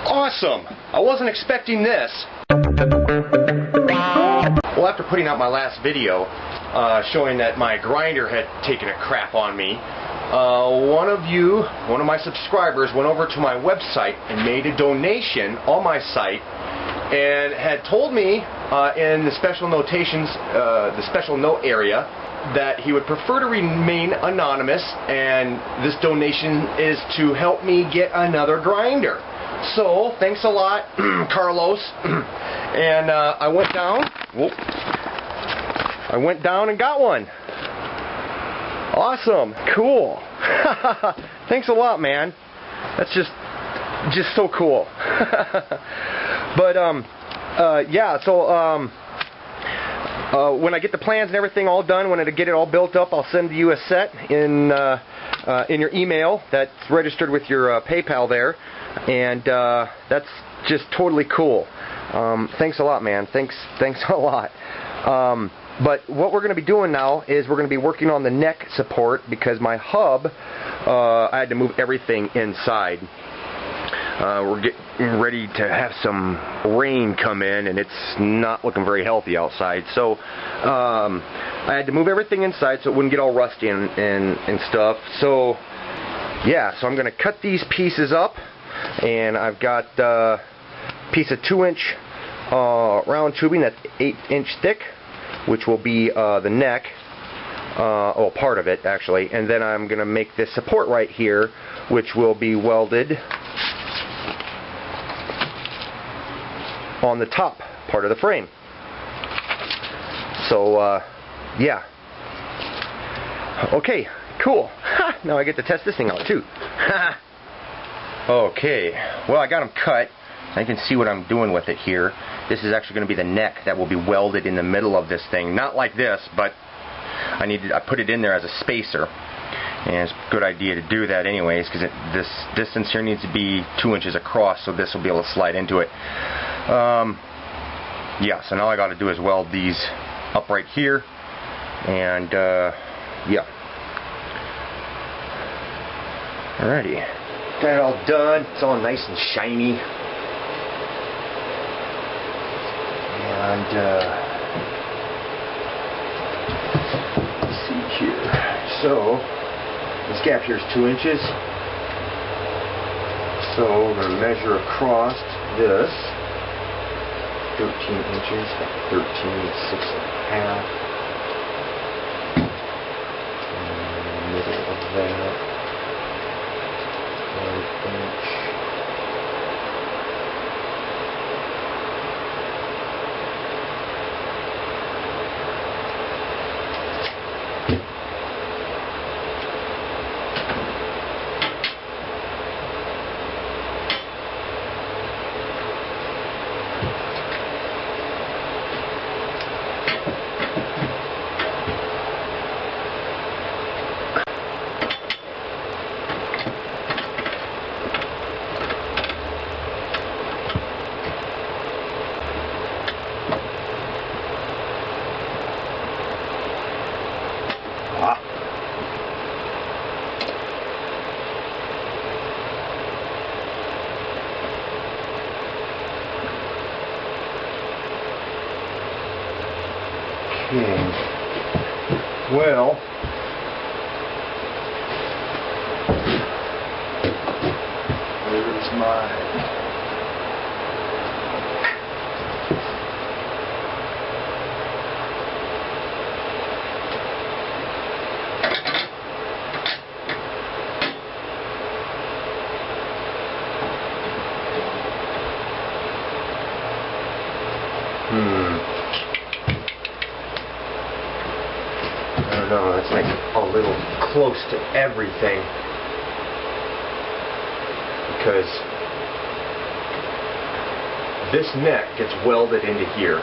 Awesome! I wasn't expecting this. Well, after putting out my last video showing that my grinder had taken a crap on me, one of my subscribers went over to my website and made a donation on my site and had told me in the special notations, the special note area, that he would prefer to remain anonymous, and this donation is to help me get another grinder. So, thanks a lot, Carlos. And I went down and got one. Awesome. Cool. Thanks a lot, man. That's just so cool. But yeah, so when I get the plans and everything all done, when I get it all built up, I'll send you a set in your email that's registered with your PayPal there, and that's just totally cool. Thanks a lot, man. Thanks a lot. But what we're going to be doing now is we're going to be working on the neck support, because my hub, I had to move everything inside. We're getting ready to have some rain come in, and it's not looking very healthy outside. So I had to move everything inside so it wouldn't get all rusty and stuff. So yeah, so I'm going to cut these pieces up, and I've got a piece of 2-inch round tubing that's 8-inch thick, which will be the neck, well, part of it actually, and then I'm going to make this support right here, which will be welded on the top part of the frame. So yeah, okay, cool. Now I get to test this thing out too. Okay, well, I got them cut. I can see what I'm doing with it here. This is actually going to be the neck that will be welded in the middle of this thing. Not like this, but I put it in there as a spacer. And it's a good idea to do that anyways, because this distance here needs to be 2 inches across, so this will be able to slide into it. Yeah, so now all I got to do is weld these up right here, and yeah. Alrighty, got it all done. It's all nice and shiny. And let's see here. So this gap here is 2 inches. So we're going to measure across this 13 inches, 13, 6.5. In the middle of that, 1 inch. Well, there's my I don't know, it's like a little close to everything, because this neck gets welded into here,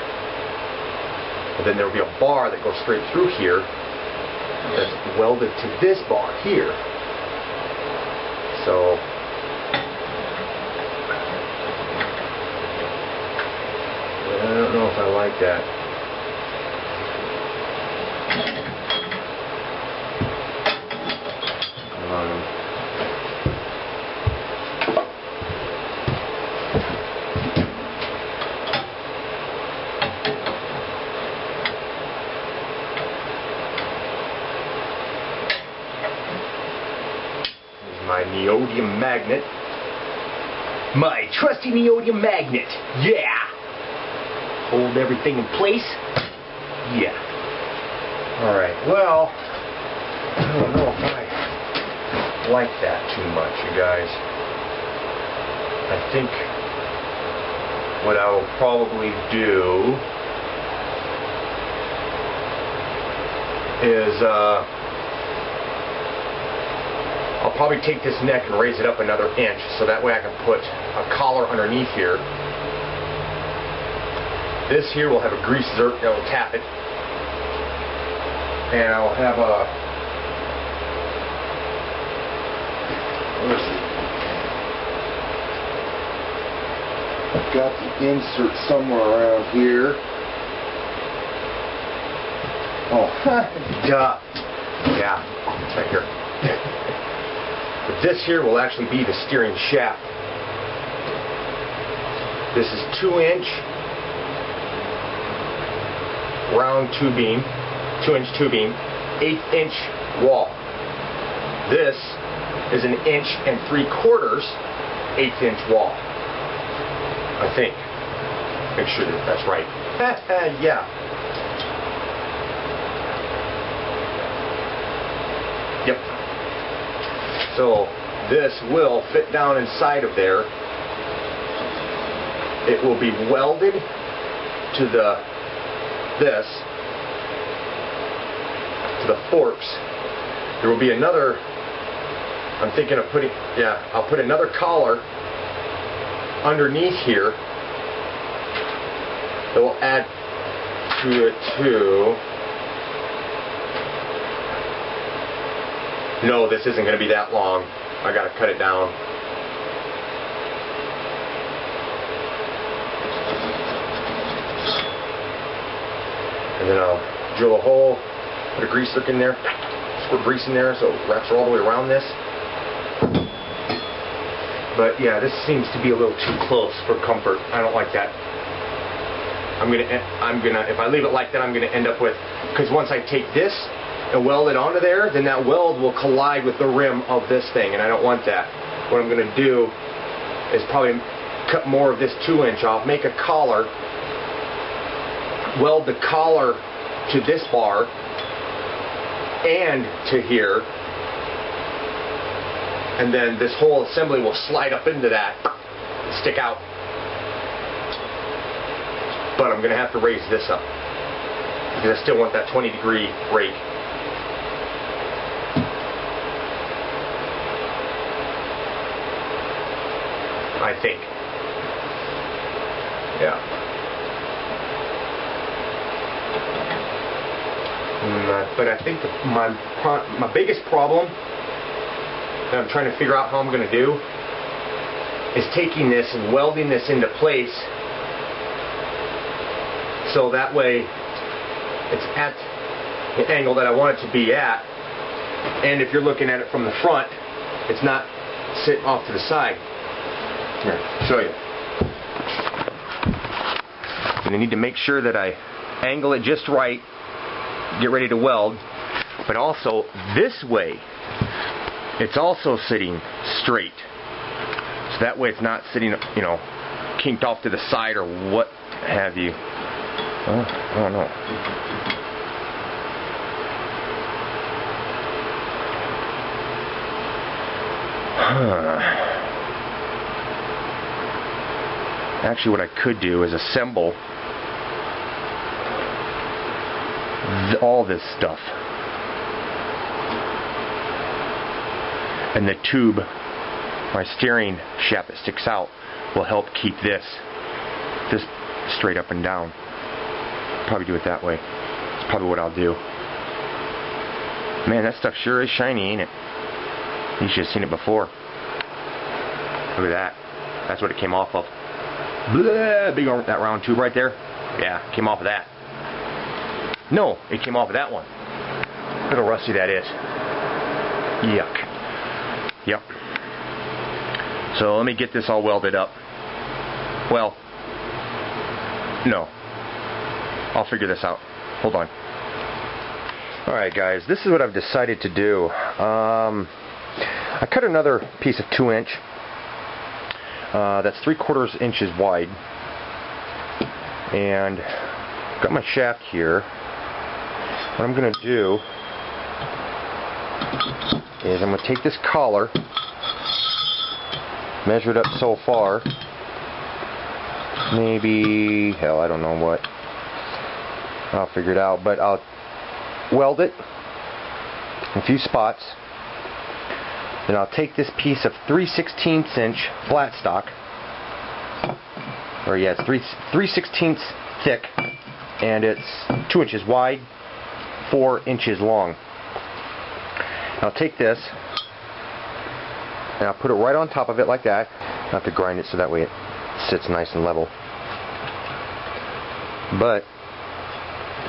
and then there will be a bar that goes straight through here that's welded to this bar here. So I don't know if I like that. neodymium magnet. My trusty neodymium magnet. Yeah! Hold everything in place. Yeah. Alright, well, I don't know if I like that too much, you guys. I think what I will probably do is I'll probably take this neck and raise it up another inch so that way I can put a collar underneath here. This here will have a grease zerk that will tap it, and I'll have a I've got the insert somewhere around here. Oh, duh. Yeah, it's right here. But this here will actually be the steering shaft. This is 2-inch round tubing, 2-inch tubing, 1/8-inch wall. This is 1 3/4 1/8-inch wall. I think. Make sure that that's right. Yeah. Yep. So this will fit down inside of there. It will be welded to the forks. There will be another, I'm thinking of putting, yeah, I'll put another collar underneath here that will add to it too. No, this isn't going to be that long. I got to cut it down. And then I'll drill a hole, put a grease hook in there, squirt grease in there so it wraps all the way around this. But yeah, this seems to be a little too close for comfort. I don't like that. I'm gonna if I leave it like that, I'm gonna end up with, because once I take this and weld it onto there, then that weld will collide with the rim of this thing, and I don't want that. What I'm gonna do is probably cut more of this 2-inch off, make a collar, weld the collar to this bar and to here, and then this whole assembly will slide up into that and stick out. But I'm going to have to raise this up because I still want that 20-degree rake. I think. Yeah. But I think my biggest problem that I'm trying to figure out how I'm going to do is taking this and welding this into place so that way it's at the angle that I want it to be at, and if you're looking at it from the front, it's not sitting off to the side. Here, I'll show you. And I need to make sure that I angle it just right, get ready to weld, but also this way it's also sitting straight, so that way it's not sitting, you know, kinked off to the side or what have you. I don't know. Actually, what I could do is assemble all this stuff, and the tube, my steering shaft that sticks out, will help keep this straight up and down. Probably do it that way. That's probably what I'll do. Man, that stuff sure is shiny, ain't it? You should have seen it before. Look at that. That's what it came off of. Blah, big on that round tube right there. Yeah, it came off of that. No, it came off of that one. Look how rusty that is. Yuck. Yep. So let me get this all welded up. Well, no. I'll figure this out. Hold on. Alright guys, this is what I've decided to do. I cut another piece of 2-inch. That's 3/4 inches wide. And got my shaft here. What I'm going to do is I'm going to take this collar, measure it up so far, maybe, hell, I don't know what, I'll figure it out, but I'll weld it in a few spots. Then I'll take this piece of 3/16 inch flat stock, or yeah, it's 3/16 thick, and it's 2 inches wide, 4 inches long. I'll take this and I'll put it right on top of it like that. I have to grind it so that way it sits nice and level. But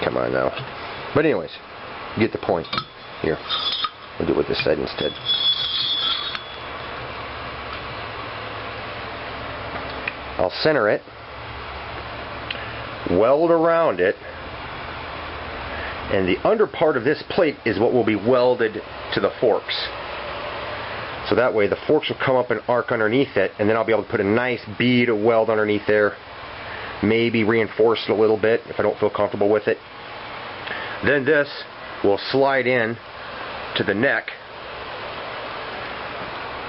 come on now. But anyways, you get the point. Here, we'll do it with this side instead. I'll center it, weld around it, and the under part of this plate is what will be welded to the forks. So that way the forks will come up and arc underneath it, and then I'll be able to put a nice bead of weld underneath there, maybe reinforce it a little bit if I don't feel comfortable with it. Then this will slide in to the neck,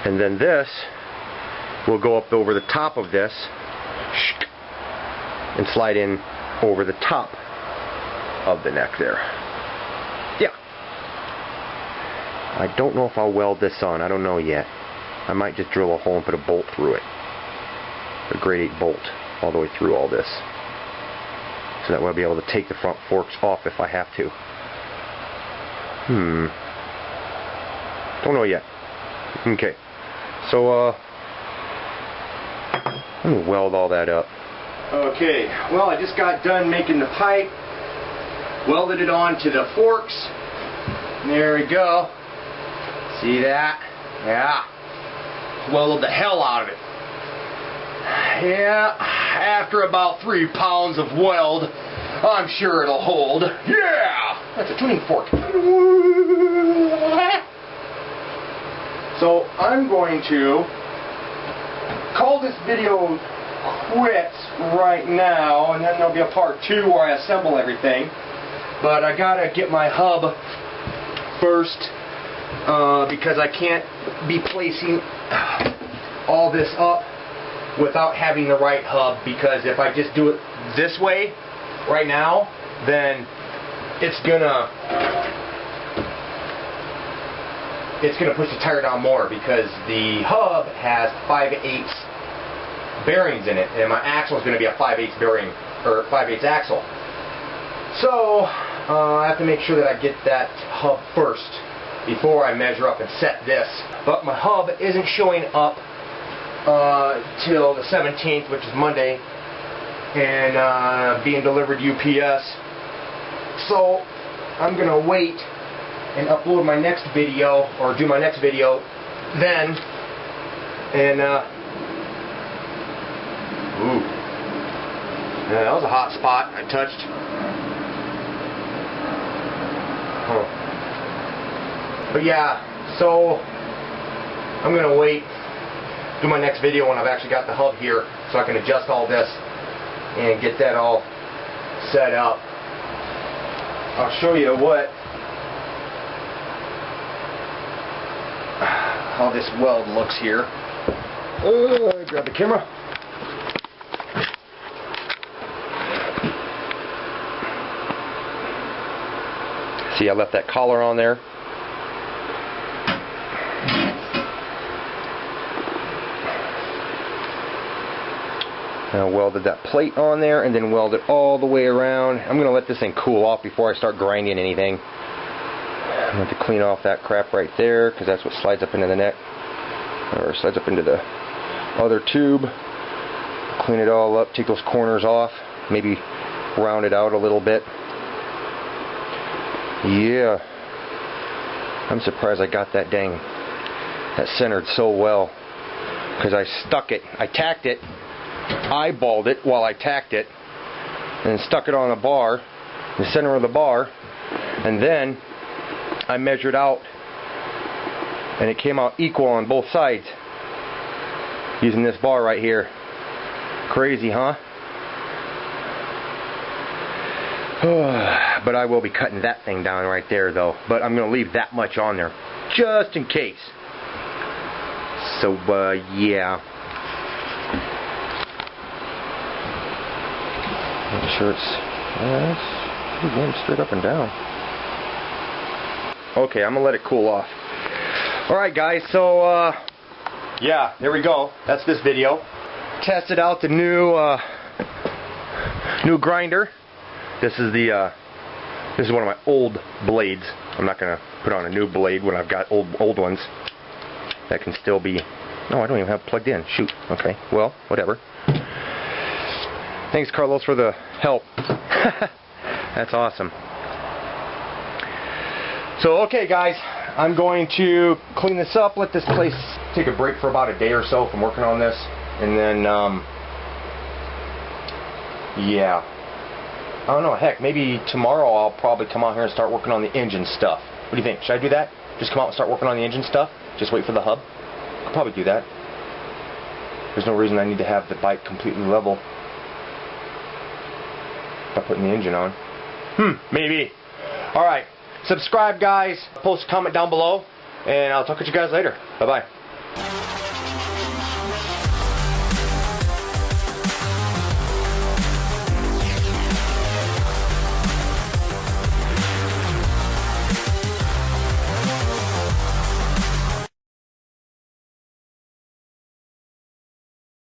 and then this will go up over the top of this and slide in over the top of the neck there. Yeah. I don't know if I'll weld this on. I don't know yet. I might just drill a hole and put a bolt through it. A grade 8 bolt all the way through all this. So that way I'll be able to take the front forks off if I have to. Don't know yet. Okay. So, let me weld all that up. Okay, well, I just got done making the pipe. Welded it onto the forks. There we go. See that? Yeah. Welded the hell out of it. Yeah, after about 3 pounds of weld, I'm sure it'll hold. Yeah! That's a tuning fork. So I'm going to call this video quits right now, and then there'll be a part 2 where I assemble everything. But I gotta get my hub first because I can't be placing all this up without having the right hub, because if I just do it this way right now, then it's gonna push the tire down more, because the hub has 5/8 bearings in it, and my axle is going to be a 5/8 bearing, or 5/8 axle. So I have to make sure that I get that hub first before I measure up and set this. But my hub isn't showing up till the 17th, which is Monday, and being delivered UPS. So I'm going to wait and upload my next video, or do my next video then, and ooh, yeah, that was a hot spot I touched. But yeah, so I'm gonna wait, do my next video when I've actually got the hub here, so I can adjust all this and get that all set up. I'll show you how this weld looks here. Grab the camera. See, I left that collar on there. I welded that plate on there and then welded all the way around. I'm going to let this thing cool off before I start grinding anything. I'm going to have to clean off that crap right there, because that's what slides up into the neck, or slides up into the other tube. Clean it all up, take those corners off, maybe round it out a little bit. Yeah, I'm surprised I got that centered so well, because I stuck it, I tacked it, eyeballed it while I tacked it, and stuck it on a bar, the center of the bar, and then I measured out and it came out equal on both sides using this bar right here. Crazy, huh? But I will be cutting that thing down right there though, but I'm gonna leave that much on there just in case. So yeah, make sure it's pretty going straight up and down. Okay, I'm gonna let it cool off. Alright guys, so yeah, there we go. That's this video. Tested out the new grinder. This is one of my old blades. I'm not gonna put on a new blade when I've got old ones that can still be. No, I don't even have it plugged in. Shoot. Okay. Well, whatever. Thanks, Carlos, for the help. That's awesome. So, okay, guys, I'm going to clean this up. Let this place take a break for about a day or so from working on this, and then yeah. I don't know, heck, maybe tomorrow I'll probably come out here and start working on the engine stuff. What do you think? Should I do that? Just come out and start working on the engine stuff? Just wait for the hub? I'll probably do that. There's no reason I need to have the bike completely level by putting the engine on. Maybe. Alright, subscribe guys, post a comment down below, and I'll talk to you guys later. Bye-bye.